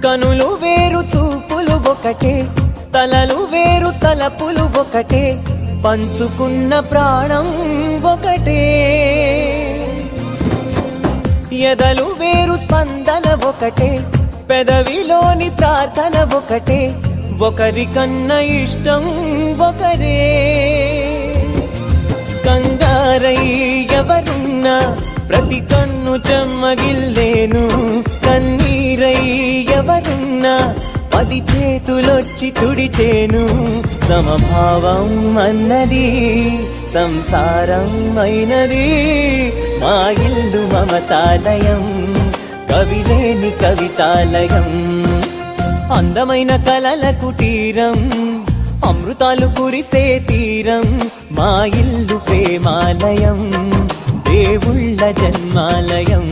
కనులు వేరు చూపులు ఒకటే, తలలు వేరు తలపులు ఒకటే, పంచుకున్న ప్రాణం ఒకటే. ఎదలు వేరు స్పందన ఒకటే, పెదవిలోని ప్రార్థన ఒకటే, ఒకరికన్నా ఇష్టం ఒకరే. కంగారై ఎవరున్నా ప్రతి కన్ను చెమ్మగిల్లేను, కన్నీరై ఎవరున్నా 10 చేతులొచ్చి తుడిచేను. సమభావం అన్నది సంసారం అయినది, మా ఇల్లు మమతాలయం, కవిలేని కవితాలయం. అందమైన కలల కుటీరం, అమృతాలు కురిసే తీరం, మా ఇల్లు ప్రేమాలయం, దేవుళ్ళ జన్మాలయం.